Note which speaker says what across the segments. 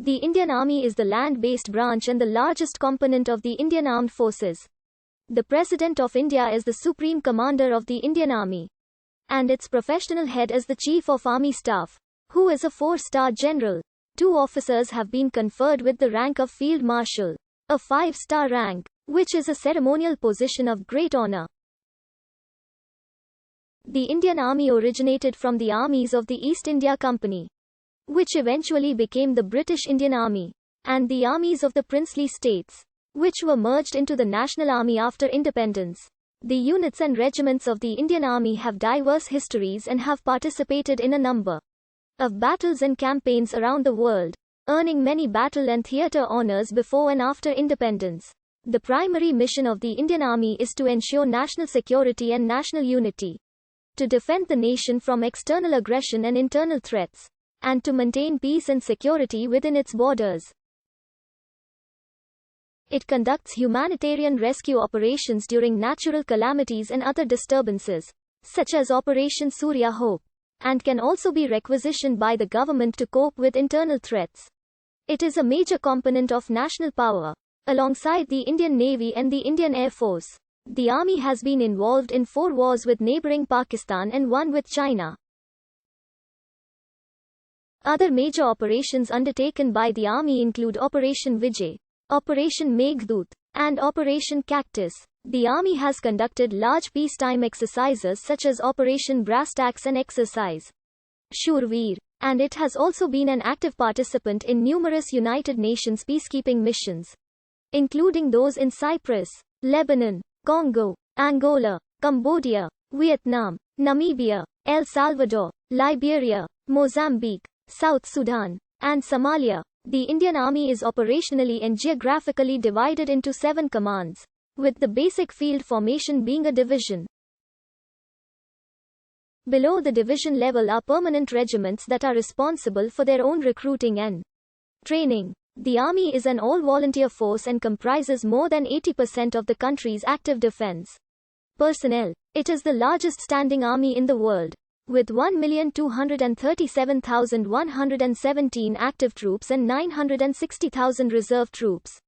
Speaker 1: The Indian Army is the land-based branch and the largest component of the Indian Armed Forces. The President of India is the Supreme Commander of the Indian Army. And its professional head is the Chief of Army Staff, who is a 4-star general. 2 officers have been conferred with the rank of Field Marshal, a 5-star rank, which is a ceremonial position of great honor. The Indian Army originated from the armies of the East India Company, which eventually became the British Indian Army, and the armies of the princely states, which were merged into the National Army after independence. The units and regiments of the Indian Army have diverse histories and have participated in a number of battles and campaigns around the world, earning many battle and theatre honours before and after independence. The primary mission of the Indian Army is to ensure national security and national unity, to defend the nation from external aggression and internal threats, and to maintain peace and security within its borders. It conducts humanitarian rescue operations during natural calamities and other disturbances, such as Operation Surya Hope, and can also be requisitioned by the government to cope with internal threats. It is a major component of national power, alongside the Indian Navy and the Indian Air Force. The Army has been involved in 4 wars with neighboring Pakistan and 1 with China. Other major operations undertaken by the Army include Operation Vijay, Operation Meghdoot, and Operation Cactus. The Army has conducted large peacetime exercises such as Operation Brass Tacks and Exercise Shurveer, and it has also been an active participant in numerous United Nations peacekeeping missions, including those in Cyprus, Lebanon, Congo, Angola, Cambodia, Vietnam, Namibia, El Salvador, Liberia, Mozambique, South Sudan, and Somalia. The Indian Army is operationally and geographically divided into 7 commands, with the basic field formation being a division. Below the division level are permanent regiments that are responsible for their own recruiting and training. The Army is an all-volunteer force and comprises more than 80% of the country's active defense personnel. It is the largest standing army in the world, with 1,237,117 active troops and 960,000 reserve troops.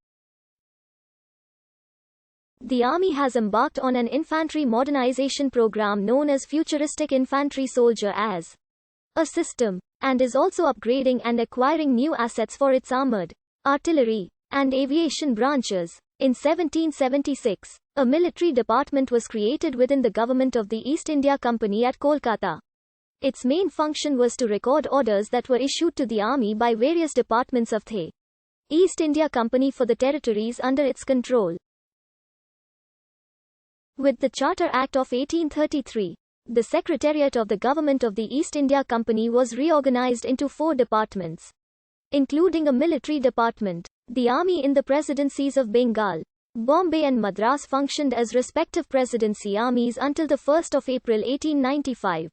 Speaker 1: The Army has embarked on an infantry modernization program known as Futuristic Infantry Soldier as a system, and is also upgrading and acquiring new assets for its armored, artillery, and aviation branches. In 1776, a military department was created within the government of the East India Company at Kolkata. Its main function was to record orders that were issued to the Army by various departments of the East India Company for the territories under its control. With the Charter Act of 1833, the Secretariat of the Government of the East India Company was reorganized into 4 departments, including a military department. The Army in the presidencies of Bengal, Bombay and Madras functioned as respective presidency armies until the 1st of April 1895,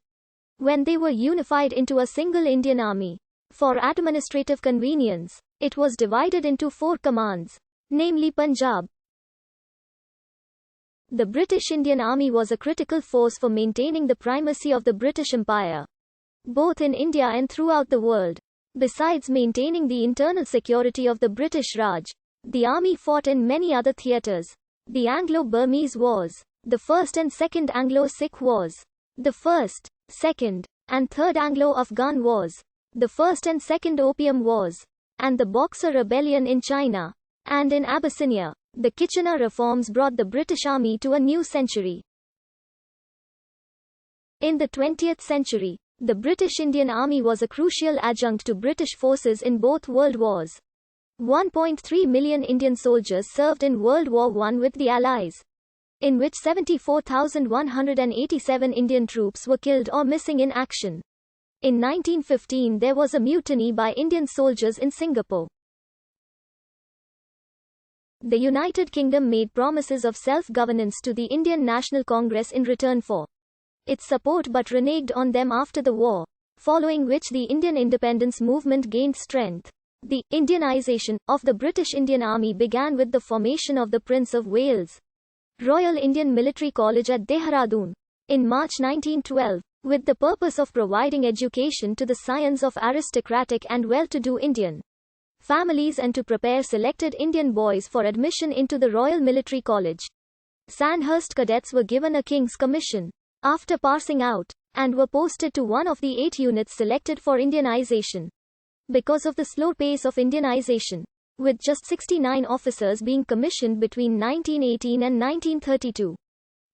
Speaker 1: when they were unified into a single Indian Army. For administrative convenience, it was divided into 4 commands, namely Punjab. The British Indian Army was a critical force for maintaining the primacy of the British Empire, both in India and throughout the world. Besides maintaining the internal security of the British Raj, the Army fought in many other theatres. The Anglo-Burmese Wars, the First and Second Anglo-Sikh Wars, the First, Second, and Third Anglo-Afghan Wars, the First and Second Opium Wars, and the Boxer Rebellion in China, and in Abyssinia. The Kitchener reforms brought the British Army to a new century. In the 20th century, the British Indian Army was a crucial adjunct to British forces in both World Wars. 1.3 million Indian soldiers served in World War I with the Allies, in which 74,187 Indian troops were killed or missing in action. In 1915 there was a mutiny by Indian soldiers in Singapore. The United Kingdom made promises of self-governance to the Indian National Congress in return for its support but reneged on them after the war, following which the Indian independence movement gained strength. The Indianization of the British Indian Army began with the formation of the Prince of Wales Royal Indian Military College at Dehradun in March 1912, with the purpose of providing education to the scions of aristocratic and well-to-do Indian families and to prepare selected Indian boys for admission into the Royal Military College. Sandhurst cadets were given a King's Commission after passing out, and were posted to one of the 8 units selected for Indianization. Because of the slow pace of Indianization, with just 69 officers being commissioned between 1918 and 1932,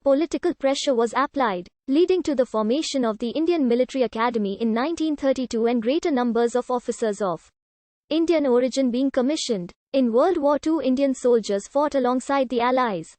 Speaker 1: political pressure was applied, leading to the formation of the Indian Military Academy in 1932 and greater numbers of officers of Indian origin being commissioned. In World War II, Indian soldiers fought alongside the Allies.